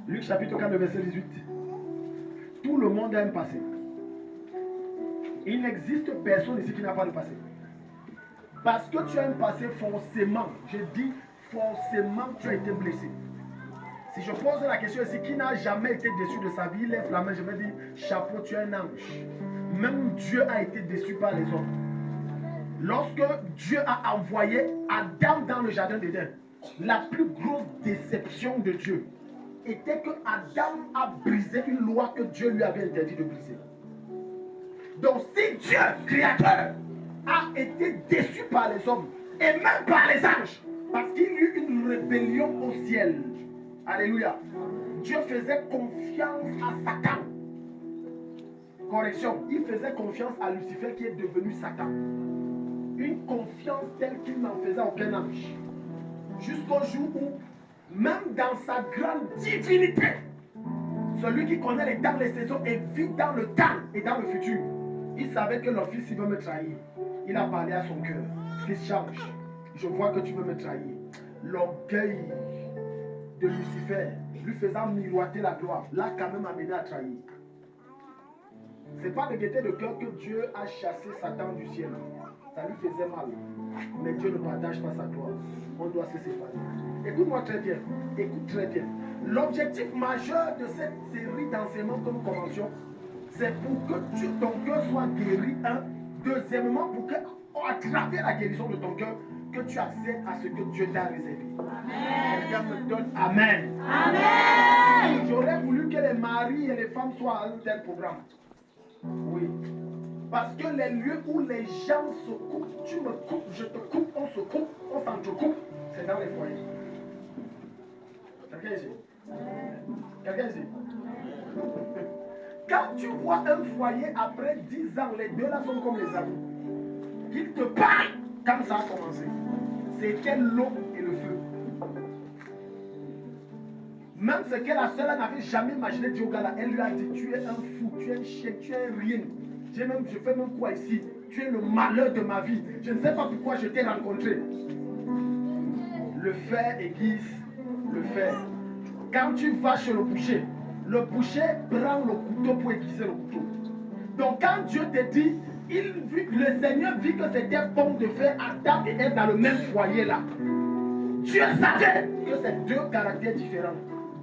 Luc chapitre 4, verset 18. Tout le monde a un passé. Il n'existe personne ici qui n'a pas de passé. Parce que tu as un passé, forcément, je dis forcément, tu as été blessé. Si je pose la question ici, qui n'a jamais été déçu de sa vie, lève la main, je vais dire, chapeau, tu es un ange. Même Dieu a été déçu par les hommes. Lorsque Dieu a envoyé Adam dans le jardin d'Éden, la plus grosse déception de Dieu était que Adam a brisé une loi que Dieu lui avait interdit de briser. Donc si Dieu, créateur, a été déçu par les hommes et même par les anges, parce qu'il y a eu une rébellion au ciel, alléluia, Dieu faisait confiance à Satan. Correction, il faisait confiance à Lucifer qui est devenu Satan. Une confiance telle qu'il n'en faisait aucun ange. Jusqu'au jour où, même dans sa grande divinité, celui qui connaît les temps, les saisons et vit dans le temps et dans le futur, il savait que le fils il veut me trahir. Il a parlé à son cœur. Fils, change. Je vois que tu veux me trahir. L'orgueil de Lucifer, lui faisant miroiter la gloire, l'a quand même amené à trahir. Ce n'est pas de gaieté de cœur que Dieu a chassé Satan du ciel. Ça lui faisait mal. Mais Dieu ne partage pas sa gloire. On doit se séparer. Écoute-moi très bien. Écoute très bien. L'objectif majeur de cette série d'enseignements que nous commencions, c'est pour que ton cœur soit guéri. Deuxièmement, pour que, à travers la guérison de ton cœur, que tu accèdes à ce que Dieu t'a réservé. Quelqu'un me donne Amen. Amen. J'aurais voulu que les maris et les femmes soient à un tel programme. Oui. Parce que les lieux où les gens se coupent, tu me coupes, je te coupe, on se coupe, on s'entrecoupe, c'est dans les foyers. Quelqu'un ici? Quelqu'un ici? Quand tu vois un foyer après 10 ans, les deux là sont comme les amis. Qu'ils te parlent quand ça a commencé. C'était l'eau et le feu. Même ce que la seule n'avait jamais imaginé dire au gars là, elle lui a dit, tu es un fou, tu es un chien, tu es un rien. Je fais même quoi ici? Tu es le malheur de ma vie. Je ne sais pas pourquoi je t'ai rencontré. Le fer aiguise le fer. Quand tu vas chez le boucher prend le couteau pour aiguiser le couteau. Donc quand Dieu te dit, le Seigneur vit que c'était bon de faire Adam et Ève dans le même foyer là. Dieu savait que c'est deux caractères différents,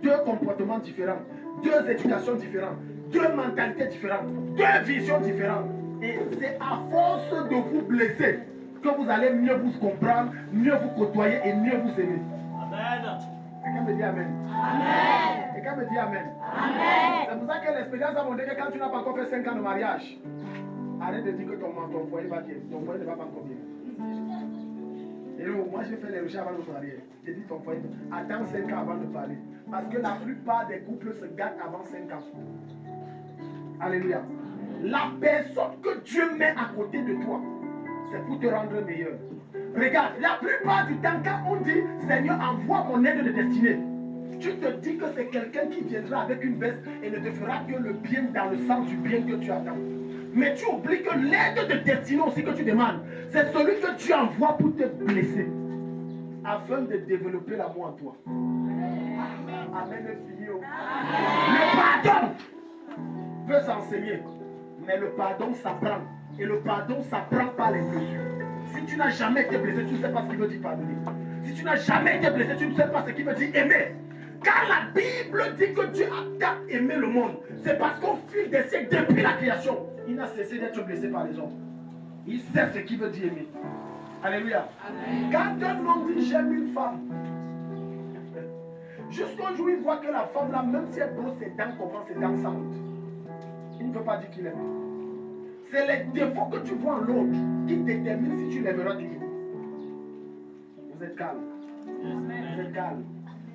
deux comportements différents, deux éducations différentes, deux mentalités différentes, deux visions différentes. Et c'est à force de vous blesser que vous allez mieux vous comprendre, mieux vous côtoyer et mieux vous aimer. Amen. Quelqu'un me dit Amen. Amen. Quelqu'un me dit Amen. Amen. C'est pour ça que l'expérience a montré que quand tu n'as pas encore fait 5 ans de mariage, arrête de dire que ton foyer va bien. Ton foyer ne va pas encore bien. Et donc, moi j'ai fait les recherches avant de me marier. J'ai dit ton foyer, attends 5 ans avant de parler. Parce que la plupart des couples se gâtent avant 5 ans. Alléluia. La personne que Dieu met à côté de toi, c'est pour te rendre meilleur. Regarde, la plupart du temps, quand on dit Seigneur, envoie mon aide de destinée, tu te dis que c'est quelqu'un qui viendra avec une veste et ne te fera que le bien dans le sens du bien que tu attends. Mais tu oublies que l'aide de destinée aussi que tu demandes, c'est celui que tu envoies pour te blesser, afin de développer l'amour en toi. Amen. Le pardon peut s'enseigner, mais le pardon s'apprend. Et le pardon s'apprend par les blessures. Si tu n'as jamais été blessé, tu ne sais pas ce qu'il veut dire pardonner. Si tu n'as jamais été blessé, tu ne sais pas ce qu'il veut dire aimer. Quand la Bible dit que Dieu a tant aimé le monde, c'est parce qu'au fil des siècles, depuis la création, il n'a cessé d'être blessé par les hommes. Il sait ce qu'il veut dire aimer. Alléluia. Amen. Quand un homme dit j'aime une femme, jusqu'au jour où il voit que la femme là, même si elle brosse ses dents, comment ses dents sentent, il ne peut pas dire qu'il aime. C'est les défauts que tu vois en l'autre qui déterminent si tu l'aimeras toujours. Vous êtes calme. Vous êtes calme.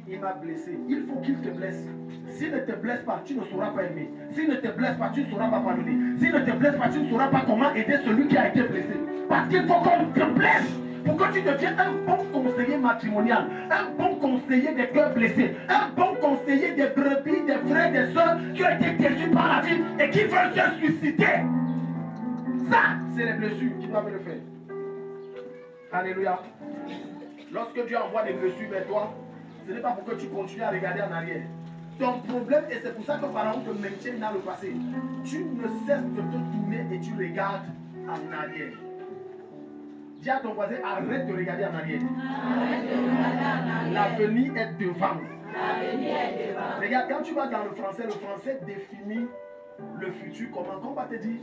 Il m'a blessé. Il faut qu'il te blesse. S'il ne te blesse pas, tu ne sauras pas aimer. S'il ne te blesse pas, tu ne sauras pas pardonner. S'il ne te blesse pas, tu ne sauras pas comment aider celui qui a été blessé. Parce qu'il faut qu'on te blesse pour que tu deviennes un bon conseiller matrimonial, un bon conseiller des cœurs blessés, un bon conseiller des brebis, des frères, des soeurs qui ont été déçus par la vie et qui veulent se suicider. Ça, c'est les blessures qui doivent le faire. Alléluia. Lorsque Dieu envoie des blessures vers toi, ce n'est pas pour que tu continues à regarder en arrière. ton problème, et c'est pour ça que Pharaon te maintient dans le passé. Tu ne cesses de te tourner et tu regardes en arrière. Dis à ton voisin, arrête de regarder en arrière. L'avenir est devant. Regarde, quand tu vas dans le français définit le futur comment? Quand on va te dire,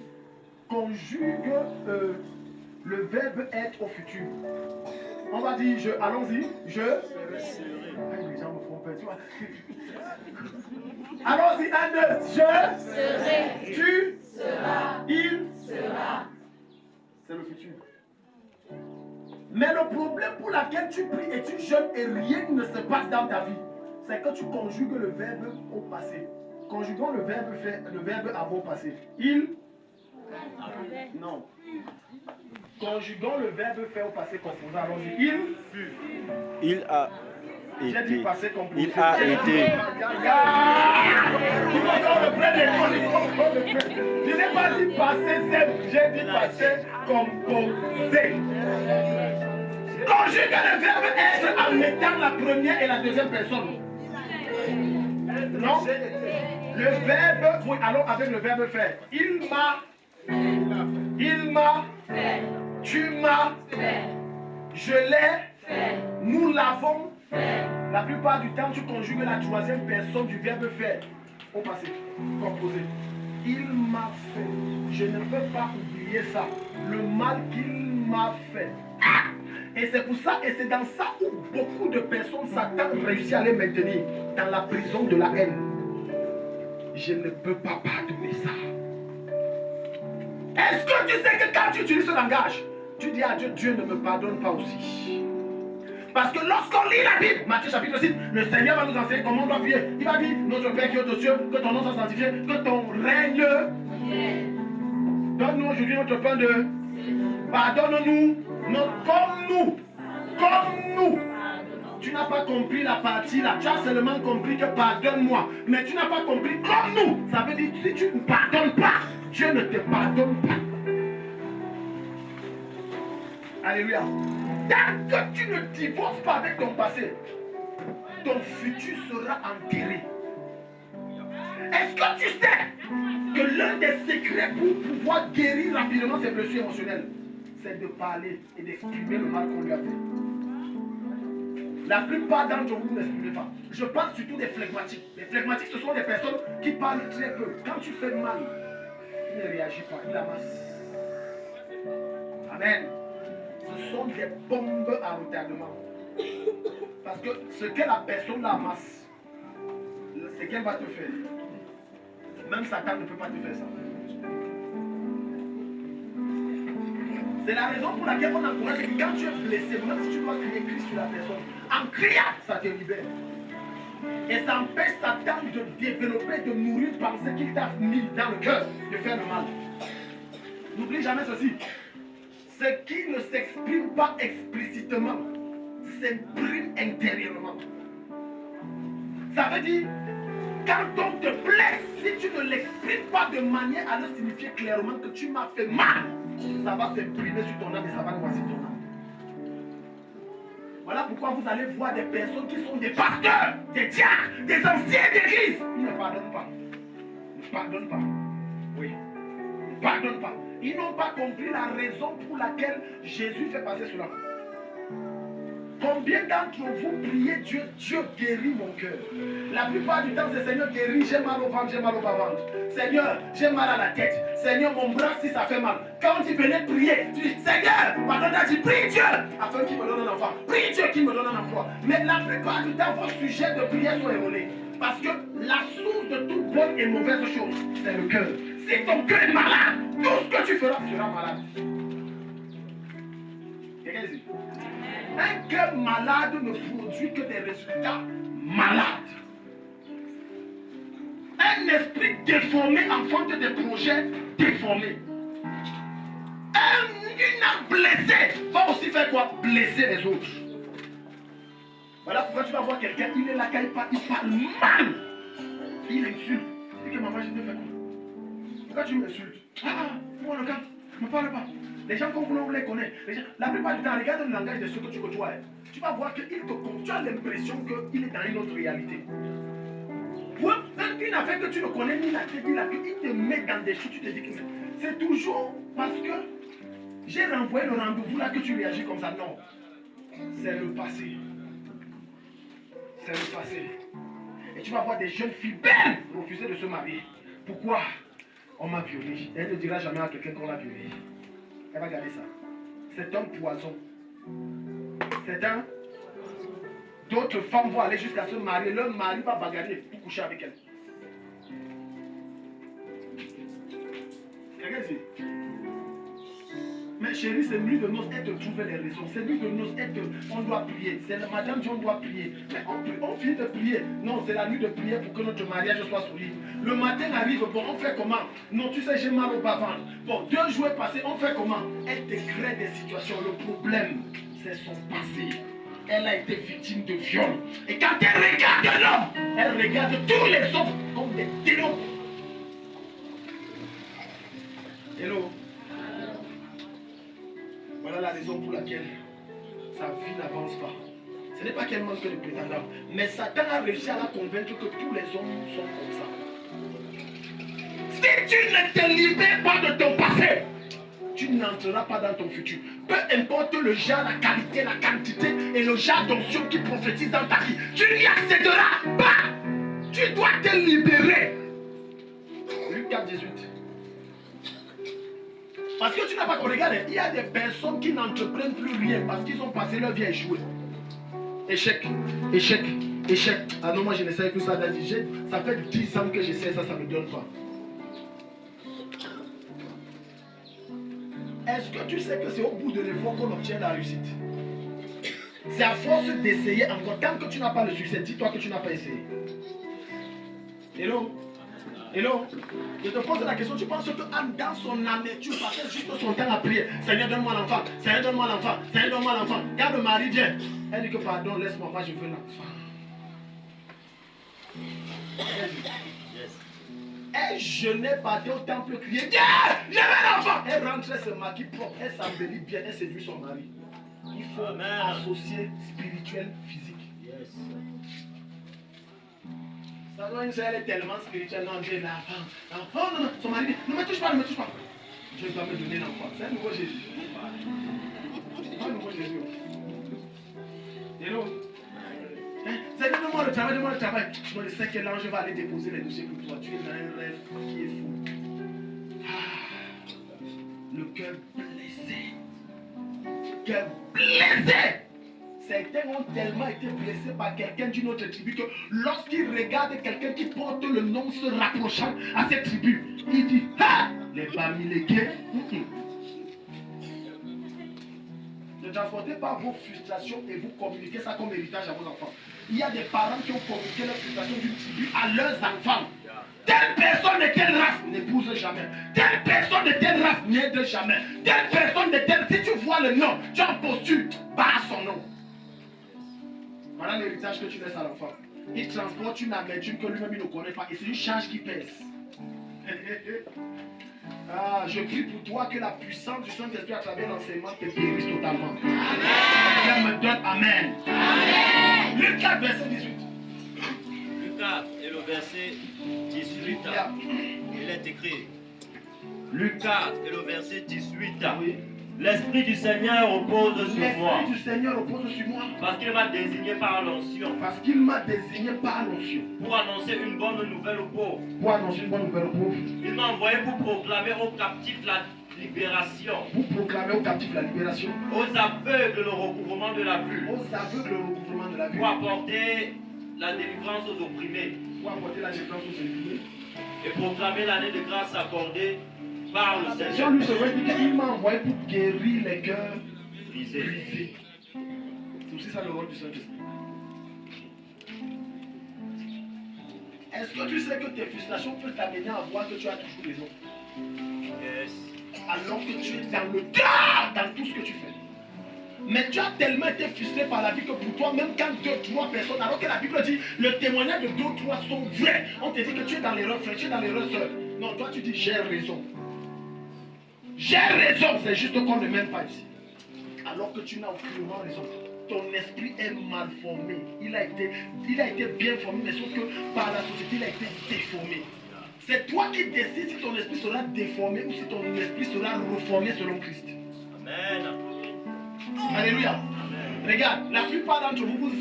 conjugue le verbe être au futur. On va dire, allons-y, je serai. Les gens me font peur, tu vois. Allons-y, un, deux, je serai. Tu seras. Il sera. C'est le futur. Mais le problème pour lequel tu pries et tu jeûnes et rien ne se passe dans ta vie, c'est que tu conjugues le verbe au passé. Conjuguons le verbe avoir passé. Il. Non. Conjuguons le verbe faire au passé composé. Allons-y. Il fut. Il a été. J'ai dit passé composé. Il a été. Je n'ai pas dit passé simple, j'ai dit passé composé. Conjugue le verbe être en mettant la première et la deuxième personne. Non? Le verbe, oui, allons avec le verbe faire. Il m'a, tu m'as, je l'ai, nous l'avons fait. La plupart du temps, tu conjugues la troisième personne du verbe faire au passé, composé. Il m'a fait. Je ne peux pas oublier ça. Le mal qu'il m'a fait. Et c'est pour ça, et c'est dans ça où beaucoup de personnes, Satan réussit à les maintenir dans la prison de la haine. Je ne peux pas pardonner ça. Est-ce que tu sais que quand tu utilises ce langage, tu dis à Dieu, Dieu ne me pardonne pas aussi? Parce que lorsqu'on lit la Bible, Matthieu chapitre 6, le Seigneur va nous enseigner comment on doit prier. Il va dire, notre Père qui est aux cieux, que ton nom soit sanctifié, que ton règne. Donne-nous aujourd'hui notre pain de... Pardonne-nous, comme nous. Tu n'as pas compris la partie là, tu as seulement compris que pardonne-moi. Mais tu n'as pas compris comme nous. Ça veut dire que si tu ne pardonnes pas, Dieu ne te pardonne pas. Alléluia. Tant que tu ne divorces pas avec ton passé, ton futur sera enterré. Est-ce que tu sais que l'un des secrets pour pouvoir guérir rapidement ces blessures émotionnelles, c'est de parler et d'exprimer le mal qu'on lui a fait? La plupart d'entre vous n'exprimez pas. Je parle surtout des flegmatiques. Les flegmatiques, ce sont des personnes qui parlent très peu. Quand tu fais mal, il ne réagit pas, il amasse. Amen. Ce sont des bombes à retardement. Parce que ce que la personne amasse, c'est qu'elle va te faire. Même Satan ne peut pas te faire ça. C'est la raison pour laquelle on encourage que quand tu es blessé, même si tu dois crier Christ sur la personne, en criant, ça te libère. Et ça empêche Satan de développer, de nourrir une pensée qu'il t'a mis dans le cœur, de faire le mal. N'oublie jamais ceci. Ce qui ne s'exprime pas explicitement s'exprime intérieurement. Ça veut dire, quand on te blesse, si tu ne l'exprimes pas de manière à le signifier clairement que tu m'as fait mal, ça va s'imprimer sur ton âme et ça va noisir ton âme. Voilà pourquoi vous allez voir des personnes qui sont des pasteurs, des diacres, des anciens d'église. Ils ne pardonnent pas. Ils ne pardonnent pas. Oui. Ils ne pardonnent pas. Ils n'ont pas compris la raison pour laquelle Jésus fait passer cela. Combien d'entre vous priez Dieu, Dieu guérit mon cœur? La plupart du temps, c'est Seigneur guérit, j'ai mal au ventre, j'ai mal au bas-ventre. Seigneur, j'ai mal à la tête. Seigneur, mon bras, si ça fait mal. Quand tu venais prier, tu dis, Seigneur, pardon, tu prie Dieu afin qu'il me donne un enfant. Prie Dieu qu'il me donne un emploi. Mais la plupart du temps, vos sujets de prière sont erronés. Parce que la source de toute bonne et mauvaise chose, c'est le cœur. Si ton cœur est malade, tout ce que tu feras sera malade. Quelqu'un dit? Un cœur malade ne produit que des résultats malades. Un esprit déformé enfante des projets déformés. Une âme blessée va aussi faire quoi? Blesser les autres. Voilà pourquoi tu vas voir quelqu'un, il est là quand il parle mal. Il insulte. Il dit que maman, je te fais quoi? Pourquoi tu m'insultes? Moi le gars, ne me parle pas. Les gens comme on les connaît. La plupart du temps, regarde le langage de ceux que tu côtoies. Tu vas voir qu'il te compte. Tu as l'impression qu'il est dans une autre réalité. Une affaire que tu ne connais ni la tête ni la queue, il te met dans des choses, tu te dis que c'est toujours parce que j'ai renvoyé le rendez-vous là que tu réagis comme ça. Non, c'est le passé. C'est le passé. Et tu vas voir des jeunes filles belles refuser de se marier. Pourquoi? On m'a violée. Elle ne dira jamais à quelqu'un qu'on l'a violée. Elle va garder ça. C'est un poison. C'est un... D'autres femmes vont aller jusqu'à se marier. Leur mari va bagarrer pour coucher avec elle. Quelqu'un dit. Mais chérie, c'est nuit de noces, elle te trouve les raisons. C'est nuit de noces, on doit prier. C'est le matin, on doit prier. Mais on finit de prier. Non, c'est la nuit de prier pour que notre mariage soit solide. Le matin arrive, bon, on fait comment? Non, tu sais, j'ai mal au bas-ventre. Bon, 2 jours passés, on fait comment? Elle te crée des situations. Le problème, c'est son passé. Elle a été victime de viol. Et quand elle regarde l'homme, elle regarde tous les hommes comme des démons. Hello? Voilà la raison pour laquelle sa vie n'avance pas. Ce n'est pas qu'elle manque de prétendants, mais Satan a réussi à la convaincre que tous les hommes sont comme ça. Si tu ne te libères pas de ton passé, tu n'entreras pas dans ton futur. Peu importe le genre, la qualité, la quantité et le genre d'onction qui prophétise dans ta vie, tu n'y accéderas pas. Tu dois te libérer. Luc 4, 18. Parce que tu n'as pas regardé, il y a des personnes qui n'entreprennent plus rien parce qu'ils ont passé leur vie à échouer. Échec, échec, échec. Ah non, moi je n'essaie que ça d'indigène. Ça fait 10 ans que j'essaie ça, ça ne me donne pas. Est-ce que tu sais que c'est au bout de l'effort qu'on obtient la réussite? C'est à force d'essayer encore. Tant que tu n'as pas le succès, dis-toi que tu n'as pas essayé. Hello? Hello? Je te pose la question, tu penses que dans son amertume, passait juste son temps à prier. Seigneur, donne-moi l'enfant. Seigneur, donne-moi l'enfant. Seigneur, donne-moi l'enfant. Quand le mari vient, elle dit que pardon, laisse-moi pas, je veux l'enfant. Elle jeûnait, partait au temple, criait, Dieu, je veux l'enfant. Elle rentrait, se maquille propre, elle s'embellit bien, elle séduit son mari. Il faut associer spirituel, physique. Yes. Ça doit être elle est tellement spirituelle, non, Dieu l'enfant. Oh non, non, son mari dit, ne me touche pas, ne me touche pas. Dieu doit me donner l'enfant. C'est un nouveau Jésus. C'est un nouveau Jésus. Hello? C'est donne-moi le travail, donne-moi le travail. Je ne sais quel l'ange va aller déposer les dossiers pour toi. Tu es dans un rêve qui est fou. Ah, le cœur blessé. Cœur blessé. Certains ont tellement été blessés par quelqu'un d'une autre tribu que lorsqu'ils regardent quelqu'un qui porte le nom se rapprochant à cette tribu, il dit, ah, les Bamilékés. Ne transportez pas vos frustrations et vous communiquez ça comme héritage à vos enfants. Il y a des parents qui ont communiqué leurs frustrations d'une tribu à leurs enfants. Telle personne de telle race n'épouse jamais. Telle personne de telle race n'aide jamais. Telle personne de telle... Si tu vois le nom, tu en postures, barre son nom. Voilà l'héritage que tu laisses à l'enfant. Il transporte une amertume que lui-même il ne connaît pas. Et c'est une charge qui pèse. Ah, je prie pour toi que la puissance du Saint-Esprit à travers l'enseignement te guérisse totalement. Amen. Me donne Amen. Amen. Luc 4, verset 18. Luc 4 et le verset 18. Il est écrit. Luc 4 et le verset 18. Oui. L'Esprit du Seigneur repose sur moi. L'Esprit du Seigneur repose sur moi. Parce qu'il m'a désigné par l'onction. Parce qu'il m'a désigné par l'onction. Pour annoncer une bonne nouvelle aux pauvres. Pour annoncer une bonne nouvelle aux pauvres. Il m'a envoyé pour proclamer aux captifs la libération. Pour proclamer aux captifs la libération. Aux aveugles le recouvrement de la vue. Aux aveugles le recouvrement de la vue. Pour apporter la délivrance aux opprimés. Pour apporter la délivrance aux opprimés. Et proclamer l'année de grâce accordée par le Seigneur. Jean lui se dit qu'il m'a envoyé pour guérir les cœurs brisés. C'est aussi ça le rôle du Saint-Esprit. Est-ce que tu sais que tes frustrations peuvent t'amener à voir que tu as toujours raison? Yes. Alors que tu es dans le tas dans tout ce que tu fais. Mais tu as tellement été frustré par la vie que pour toi, même quand 2, 3 personnes, alors que la Bible dit, le témoignage de 2 ou 3 sont vrais, on te dit que tu es dans l'erreur, frère, tu es dans l'erreur, soeur. Non, toi tu dis, j'ai raison. J'ai raison, c'est juste qu'on ne m'aime pas ici. Alors que tu n'as aucunement raison. ton esprit est mal formé. Il a été bien formé, mais sauf que par la société, il a été déformé. C'est toi qui décides si ton esprit sera déformé ou si ton esprit sera reformé selon Christ. Amen. Alléluia. Amen. Regarde, la plupart d'entre vous,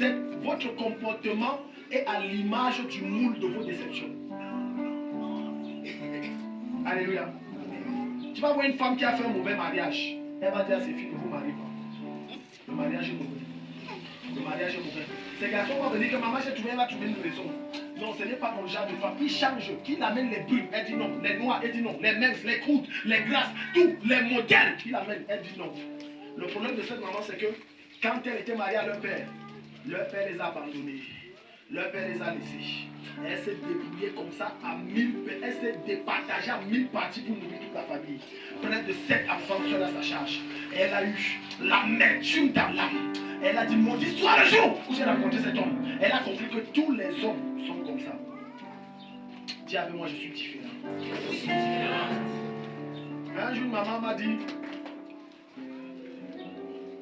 votre comportement est à l'image du moule de vos déceptions. Alléluia. Tu vas voir une femme qui a fait un mauvais mariage. Elle va dire à ses filles, ne vous mariez pas. Le mariage est mauvais. Le mariage est mauvais. Ces garçons vont venir que maman, elle va trouver une raison. Non, ce n'est pas mon genre de femme. Il change. Qu'il amène les brunes. Elle dit non. Les noirs, elle dit non. Les minces, les croûtes, les grasses, tous les modèles qu'il amène, elle dit non. Le problème de cette maman, c'est que quand elle était mariée à leur père les a abandonnés. Leur père les a laissés. Elle s'est débrouillée comme ça à 1000, elle s'est départagée à 1000 parties pour nourrir toute la famille. Près de 7 enfants seule à sa charge. Elle a eu l'amertume dans l'âme. Elle a dit, maudit soit le jour où j'ai rencontré cet homme. Elle a compris que tous les hommes sont comme ça. Dis avec moi, je suis différent. Un jour, maman m'a dit,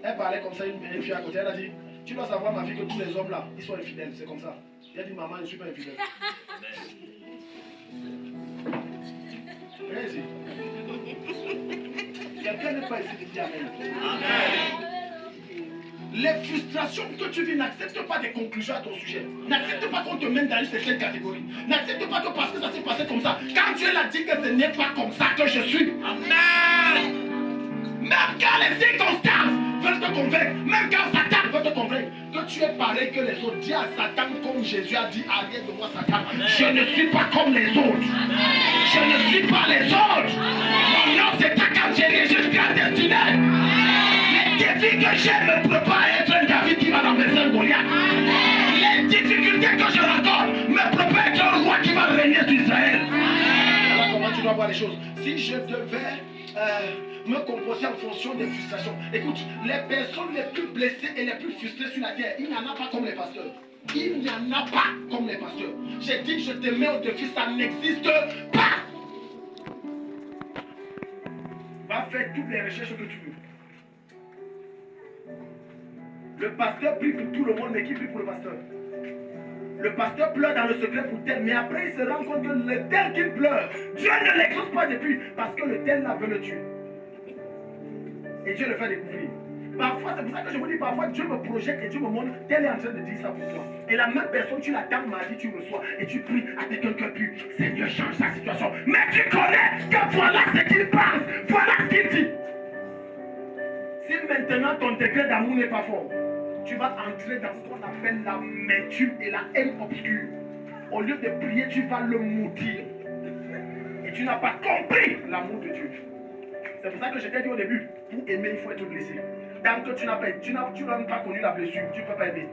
elle parlait comme ça, une fille à côté, elle a dit, tu dois savoir, ma fille, que tous les hommes là, ils sont infidèles, c'est comme ça. Elle a dit, maman, je ne suis pas infidèle. Viens ici. Quelqu'un n'est pas ici de dire amen. Les frustrations que tu vis, n'accepte pas des conclusions à ton sujet. N'accepte pas qu'on te mène dans une certaine catégorie. N'accepte pas que parce que ça s'est passé comme ça, quand Dieu l'a dit que ce n'est pas comme ça que je suis. Amen. Même quand les circonstances veulent te convaincre, même quand Satan veut te convaincre que tu es pareil que les autres, dis à Satan comme Jésus a dit, arrête de moi Satan. Amen. Je ne suis pas comme les autres. Amen. Je ne suis pas les autres. Mon nom c'est Takangeli, je suis destiné. Les défis que j'ai me préparent à être un David qui va renverser un Goliath. Les difficultés que je rencontre me préparent à être un roi qui va régner sur Israël. Voilà comment tu dois voir les choses. Si je devais me comporter en fonction des frustrations. Écoute, les personnes les plus blessées et les plus frustrées sur la terre, il n'y en a pas comme les pasteurs. Il n'y en a pas comme les pasteurs. J'ai dit que je te mets au défi, ça n'existe pas. Va faire toutes les recherches que tu veux. Le pasteur prie pour tout le monde, mais qui prie pour le pasteur? Le pasteur pleure dans le secret pour tel, mais après il se rend compte que le tel qu'il pleure, Dieu ne l'exauce pas depuis, parce que le tel là veut le tuer. Et Dieu le fait découvrir. Parfois, c'est pour ça que je vous dis, parfois Dieu me projette et Dieu me montre, tel est en train de dire ça pour toi. Et la même personne, tu l'attends mardi, tu reçois et tu pries avec un cœur pur. Seigneur, change sa situation. Mais tu connais que voilà ce qu'il pense, voilà ce qu'il dit. Si maintenant ton degré d'amour n'est pas fort, tu vas entrer dans ce qu'on appelle l'amertume et la haine obscure. Au lieu de prier, tu vas le maudire. Et tu n'as pas compris l'amour de Dieu. C'est pour ça que je t'ai dit au début, pour aimer, il faut être blessé. Tant que tu n'as pas connu la blessure, tu ne peux pas aimer.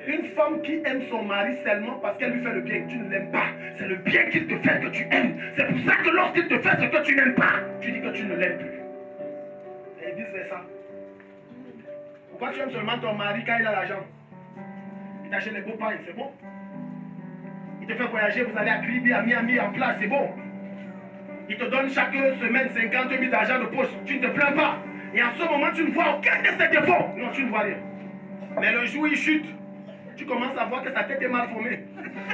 Une femme qui aime son mari seulement parce qu'elle lui fait le bien, tu ne l'aimes pas. C'est le bien qu'il te fait que tu aimes. C'est pour ça que lorsqu'il te fait ce que tu n'aimes pas, tu dis que tu ne l'aimes plus. Et vice versa. Pourquoi tu aimes seulement ton mari quand il a l'argent? Il t'achète les beaux pains, c'est bon. Il te fait voyager, vous allez à Kribi, à Miami, en place, c'est bon. Il te donne chaque semaine 50 000 d'argent de poche, tu ne te plains pas. Et en ce moment, tu ne vois aucun de ses défauts. Non, tu ne vois rien. Mais le jour où il chute, tu commences à voir que sa tête est mal formée.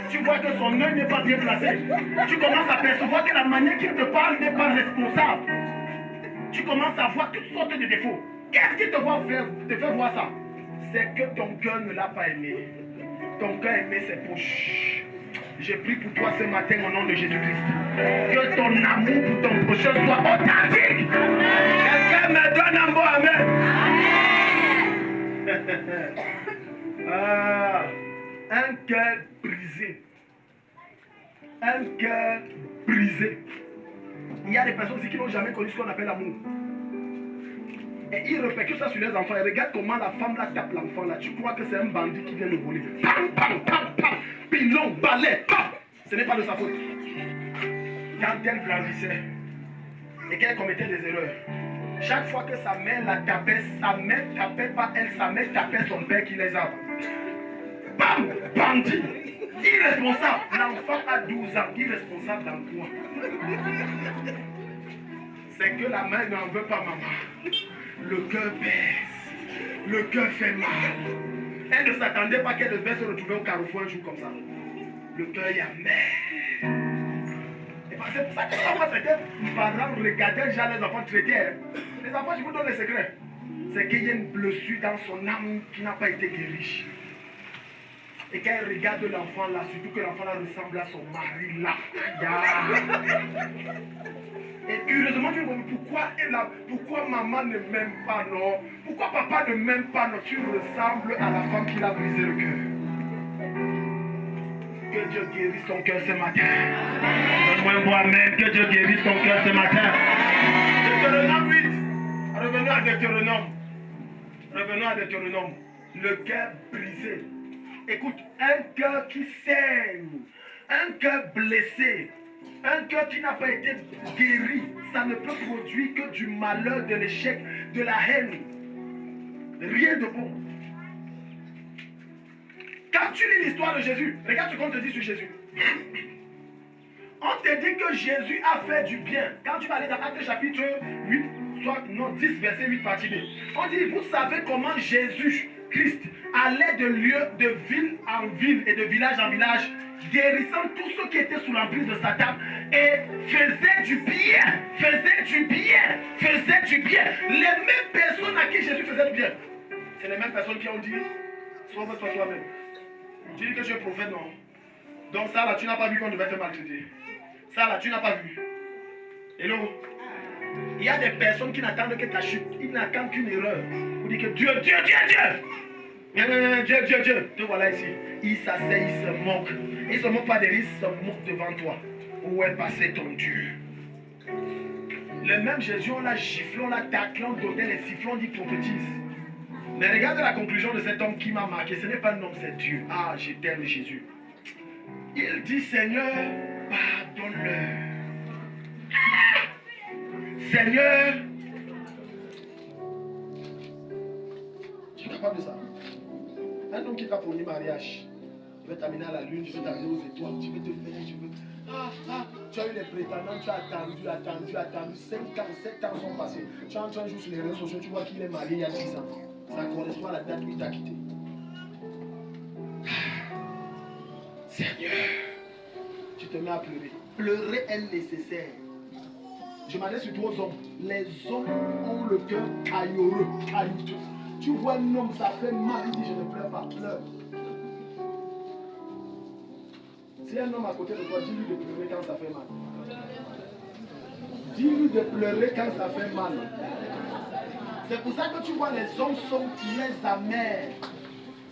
Tu vois que son œil n'est pas bien placé. Tu commences à percevoir que la manière qu'il te parle n'est pas responsable. Tu commences à voir toutes sortes de défauts. Qu'est-ce qui te fait voir ça? C'est que ton cœur ne l'a pas aimé. Ton cœur aimé ses poches. Je prie pour toi ce matin au nom de Jésus-Christ. Que ton amour pour ton prochain soit authentique. Quelqu'un me donne un mot amen. Un cœur brisé. Un cœur brisé. Il y a des personnes ici qui n'ont jamais connu ce qu'on appelle l'amour. Et ils répercutent ça sur les enfants. Et regarde comment la femme là tape l'enfant là. Tu crois que c'est un bandit qui vient le voler. Pam, pam, pam, pam. Pilon, balai, pam. Ce n'est pas de sa faute. Quand elle grandissait et qu'elle commettait des erreurs, chaque fois que sa mère la tapait, sa mère tapait pas elle, sa mère tapait son père qui les a. Bam, bandit, irresponsable. L'enfant a 12 ans, irresponsable dans quoi? C'est que la mère n'en veut pas, maman. Le cœur baisse. Le cœur fait mal. Elle ne s'attendait pas qu'elle devait se retrouver au carrefour un jour comme ça. Le cœur est amer. Et c'est pour ça que parfois certains parents regardaient déjà les enfants traiter. Les enfants, je vous donne le secret. C'est qu'il y a une blessure dans son âme qui n'a pas été guérie. Et quand elle regarde l'enfant là, surtout que l'enfant là ressemble à son mari là. Et curieusement, tu me dis pourquoi maman ne m'aime pas, non? Pourquoi papa ne m'aime pas, non? Tu ressembles à la femme qui l'a brisé le cœur. Que Dieu guérisse ton cœur ce matin. Donne-moi un mot amen. Que Dieu guérisse ton cœur ce matin. Deutéronome 8. Revenons à Deutéronome. Revenons à Deutéronome. Le cœur brisé. Écoute, un cœur qui saigne, un cœur blessé, un cœur qui n'a pas été guéri, ça ne peut produire que du malheur, de l'échec, de la haine. Rien de bon. Quand tu lis l'histoire de Jésus, regarde ce qu'on te dit sur Jésus. On te dit que Jésus a fait du bien. Quand tu vas aller dans Actes chapitre 8, soit non 10, verset 8, partie 2. On dit, vous savez comment Jésus, Christ, allait de lieu, de ville en ville et de village en village, guérissant tous ceux qui étaient sous l'emprise de Satan et faisait du bien, faisait du bien, faisait du bien. Les mêmes personnes à qui Jésus faisait du bien, c'est les mêmes personnes qui ont dit, sauve-toi toi-même. Tu dis que tu es prophète, non? Donc ça là, tu n'as pas vu qu'on devait te maltraiter. Ça là, tu n'as pas vu. Hello? Il y a des personnes qui n'attendent que ta chute. Ils n'attendent qu'une erreur. Vous dites que Dieu. Dieu. Te voilà ici. Il s'asseye, il se moque. Il ne se moque pas de lui, il se moque devant toi. Où est passé ton Dieu? Le même Jésus, on l'a giflé, on l'a taclé, on donnait les sifflons, on dit prophétise. Mais regarde la conclusion de cet homme qui m'a marqué. Ce n'est pas un homme, c'est Dieu. Ah, je t'aime Jésus. Il dit, Seigneur, pardonne-leur. Seigneur, tu es capable de ça? Un homme qui t'a promis mariage, tu veux t'amener à la lune, tu veux t'amener aux étoiles, tu veux te faire, tu veux... tu as eu les prétendants, tu as attendu, 5 ans, 7 ans sont passés. Tu entres un jour sur les réseaux sociaux, tu vois qu'il est marié il y a 10 ans. Ça correspond à la date où il t'a quitté. Seigneur, tu te mets à pleurer. Pleurer est nécessaire. Je m'adresse surtout aux hommes. Les hommes ont le cœur cailloureux, caillouteux. Tu vois un homme, ça fait mal, il dit je ne pleure pas, pleure. Si un homme à côté de toi, dis-lui de pleurer quand ça fait mal. Dis-lui de pleurer quand ça fait mal. C'est pour ça que tu vois les hommes sont très amers.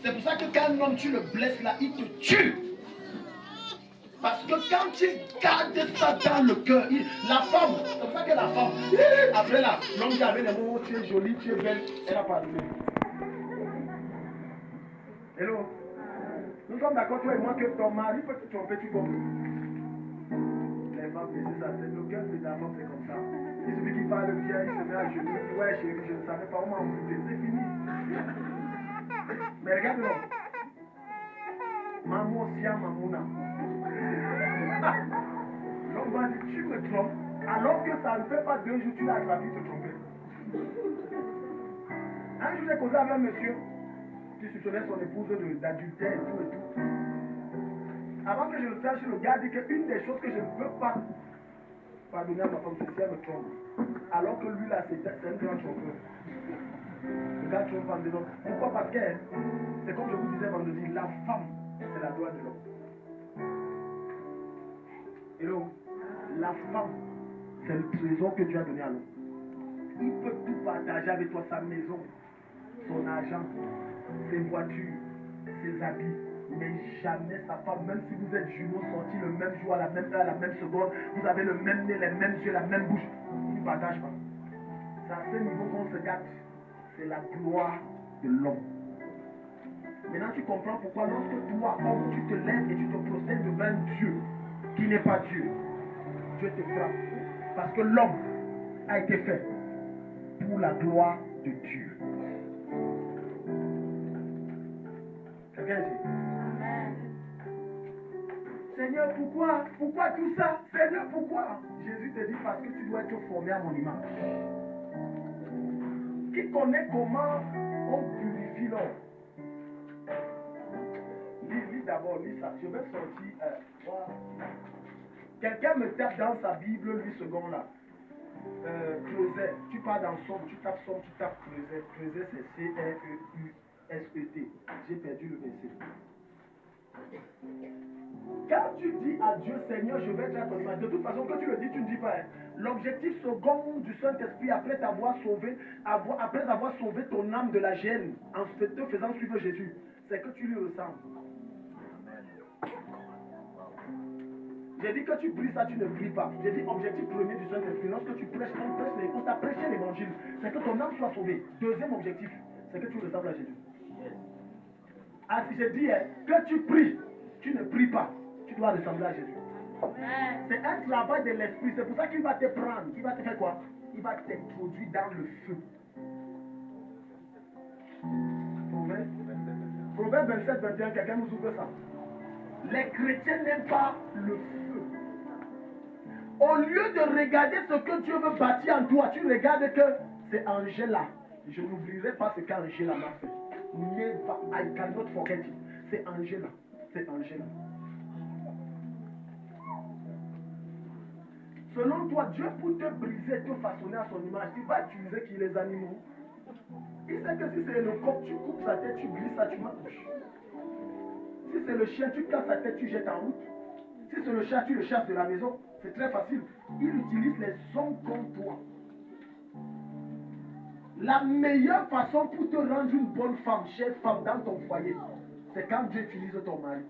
C'est pour ça que quand un homme tu le blesses là, il te tue. Parce que quand tu gardes ça dans le cœur, la femme, c'est pour ça que la femme, après là, l'homme qui avait les mots, tu es jolie, tu es belle, elle a pardonné. Hello? Nous sommes d'accord, toi et moi, que ton mari peut te tromper, tu comprends? Les femmes, c'est ça, c'est le cœur, évidemment, c'est comme ça. Il suffit qu'il parle bien, il se met à genoux, il dit, ouais chérie, je ne savais pas où m'embouter, c'est fini. Mais regarde l'homme. Maman, Sia, Mamouna. L'homme va dire, tu me trompes, alors que ça ne fait pas 2 jours, tu l'as attrapé, te tromper. Un jour, j'ai causé avec un monsieur qui soupçonnait son épouse d'adultère et tout et tout. Avant que je le sache, le gars dit qu'une des choses que je ne veux pas pardonner à ma femme, c'est si elle me trompe. Alors que lui, là, c'est un grand trompeur. Le gars trompe en dedans. Pourquoi? Parce que, c'est comme je vous disais vendredi, la femme, c'est la loi de l'homme. Et donc, la femme, c'est le trésor que Dieu a donné à l'homme. Il peut tout partager avec toi, sa maison, son argent, ses voitures, ses habits, mais jamais sa femme, même si vous êtes jumeaux sortis le même jour, à la même heure, à la même seconde, vous avez le même nez, les mêmes yeux, la même bouche, il ne partage pas. C'est à ce niveau qu'on se gâte. C'est la gloire de l'homme. Maintenant tu comprends pourquoi lorsque toi, homme, tu te lèves et tu te procèdes devant Dieu, qui n'est pas Dieu, Dieu te frappe. Parce que l'homme a été fait pour la gloire de Dieu. Quelqu'un dit, Seigneur, pourquoi tout ça? Seigneur, pourquoi? Jésus te dit parce que tu dois être formé à mon image. Qui connaît comment On purifie l'or. Lis d'abord, lis ça. Je vais sortir. Voilà. Quelqu'un me tape dans sa Bible 8 secondes là. Creuset. Tu pars dans Somme, tu tapes Somme, tu tapes Creuset. Creuset c'est C-R-E-U-S-E-T. J'ai perdu le verset. Quand tu dis à Dieu, Seigneur, je vais être à ton image, de toute façon, quand tu le dis, tu ne dis pas. Hein. L'objectif second du Saint-Esprit, après t'avoir sauvé, après avoir sauvé ton âme de la gêne, en te faisant suivre Jésus, c'est que tu lui ressembles. J'ai dit que tu pries ça, tu ne pries pas. J'ai dit objectif premier du Saint-Esprit, lorsque tu prêches, on t'a prêché l'évangile, c'est que ton âme soit sauvée. Deuxième objectif, c'est que tu ressembles à Jésus. Ah, si je dis que tu pries, tu ne pries pas, tu dois ressembler à Jésus. C'est un travail de l'esprit, c'est pour ça qu'il va te prendre. Il va te faire quoi? Il va t'introduire dans le feu. Proverbe 27, 21, quelqu'un nous ouvre ça. Les chrétiens n'aiment pas le feu. Au lieu de regarder ce que Dieu veut bâtir en toi, tu regardes que c'est Angela. Je n'oublierai pas ce qu'Angela m'a fait. Never, I cannot forget it. C'est Angela. C'est Angela. Selon toi, Dieu pour te briser, te façonner à son image, il va utiliser qui les animaux. Il sait que si c'est le coq, tu coupes sa tête, tu glisses ça, tu manges. Si c'est le chien, tu casses sa tête, tu jettes en route. Si c'est le chat, tu le chasses de la maison. C'est très facile. Il utilise les hommes comme toi. La meilleure façon pour te rendre une bonne femme, chère femme, dans ton foyer, c'est quand Dieu utilise ton mari.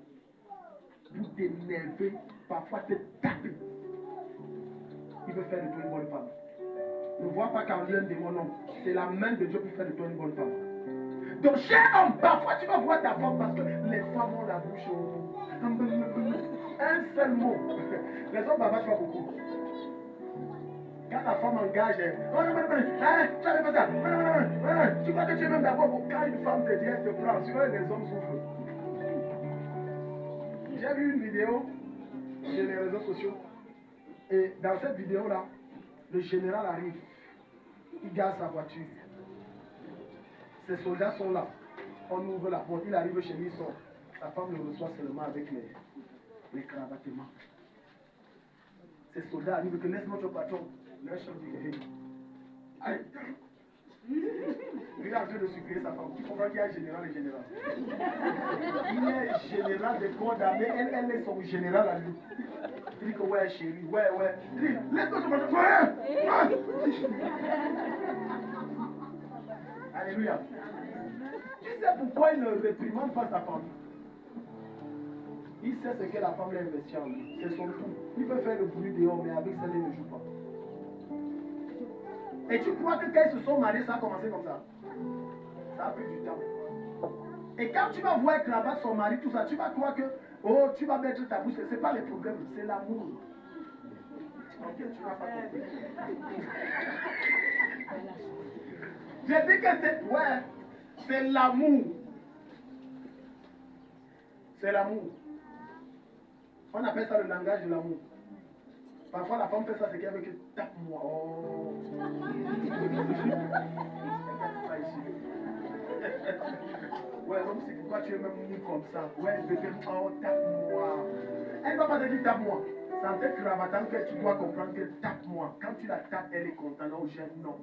Pour t'énerver, parfois te taper. Il veut faire de toi une bonne femme. Ne vois pas qu'en l'un de mon nom, c'est la main de Dieu pour faire de toi une bonne femme. Donc, cher homme, parfois tu vas voir ta femme parce que les femmes ont la bouche un seul mot. Les hommes bavardent pas beaucoup. Quand la femme engage, tu vas pas ça. Tu crois que tu es même d'abord quand une femme te dit, elle te prend, tu vois, les hommes souffrent. J'ai vu une vidéo sur les réseaux sociaux. Et dans cette vidéo-là, le général arrive. Il garde sa voiture. Ses soldats sont là. On ouvre la porte. Il arrive chez lui, il sort. Sa femme le reçoit seulement avec les cravatements. Ces soldats arrivent que laisse notre patron. Le chef dit aïe. Il est en train de supplier sa femme. Tu comprends qu'il y a un général et général. Il est général de corps d'armée. Elle est son général à lui. Il dit que ouais chérie, ouais. Il dit laisse notre patron. Alléluia. Tu sais pourquoi il ne réprimande pas sa femme? Il sait ce que la femme l'a investi en lui. C'est son coup. Il peut faire le bruit dehors, mais avec ça, il ne joue pas. Et tu crois que quand ils se sont mariés, ça a commencé comme ça? Ça a pris du temps. Et quand tu vas voir cravate son mari, tout ça, tu vas croire que, oh, tu vas mettre ta bouche. Ce n'est pas le problème, c'est l'amour. Ok, tu n'as pas compris. J'ai dit que c'est l'amour. C'est l'amour. On appelle ça le langage de l'amour. Parfois la femme fait ça, c'est qu'elle veut que tape-moi. Oh. Ouais, donc c'est pourquoi tu es même mou comme ça. Ouais, bébé, oh, tape-moi. Elle ne va pas te dire tape-moi. C'est en te cravatant que tu dois comprendre que tape-moi. Quand tu la tapes, elle est contente. Non, j'aime, non.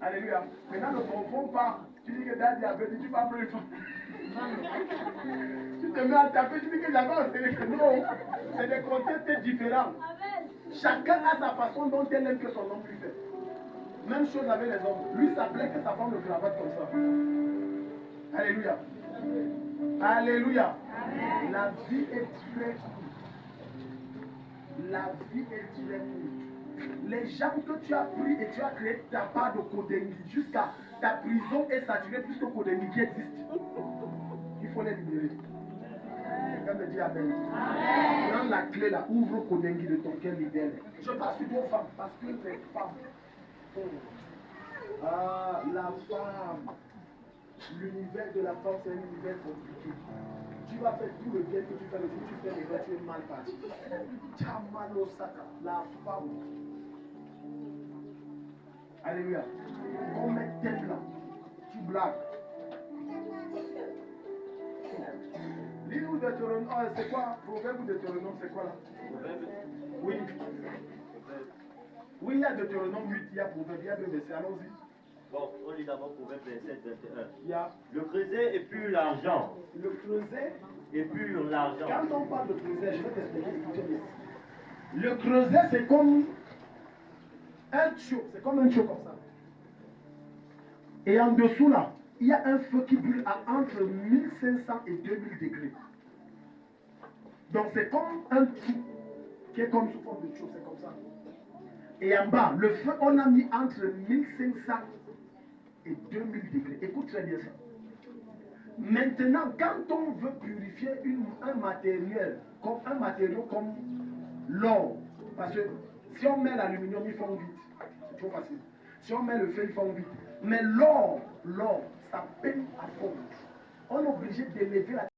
Alléluia. Maintenant, ne confonds pas. Tu dis que Daddy avait dit, tu vas pleurer. Tu te mets à taper, tu dis que j'avance. Non, c'est des contextes différents. Chacun a sa façon dont elle aime que son homme lui fait. Même chose avec les hommes. Lui, ça plaît que sa femme le cravate comme ça. Alléluia. Alléluia. Amen. La vie est très courte. La vie est très courte. Les gens que tu as pris et tu as créé ta part de Kodengi jusqu'à ta prison est saturée plus que Kodengi qui existe. Il faut les libérer. Quelqu'un me dit Amen. Prends la clé là, ouvre Kodengi de ton cœur, libère. Je passe sur vos femmes parce que les femmes. Ah, la femme. L'univers de la femme, c'est un univers compliqué. Tu vas faire tout le bien que tu fais, le jour où tu fais les gars, tu es mal parti. Chamano Saka, la femme. Alléluia. On met tête là. Tu blagues. Lis-nous Deutéronome. Ah, c'est quoi? Proverbe ou Deutéronome, c'est quoi là? Oui. Oui, il y a Deutéronome 8, il y a Proverbe, il y a 2 versets. Allons-y. Bon, on lit d'abord Proverbe 27, 21. Il y a Le creuset épure l'argent. le creuset. Épure l'argent. Quand on parle de creuset, je vais t'expliquer ce que tu dis. Le creuset, c'est comme un tuyau. C'est comme un tuyau comme ça. Et en dessous là, il y a un feu qui brûle à entre 1500 et 2000 degrés. Donc c'est comme un trou qui est comme sous forme de tuyau, c'est comme ça. Et en bas, le feu, on a mis entre 1500 et 2000 degrés. Écoute très bien ça. Maintenant, quand on veut purifier un matériau comme l'or, parce que si on met l'aluminium, il fond vite. C'est trop facile. Si on met le feu, il fond vite. Mais l'or, ça peine à fond. On est obligé d'élever la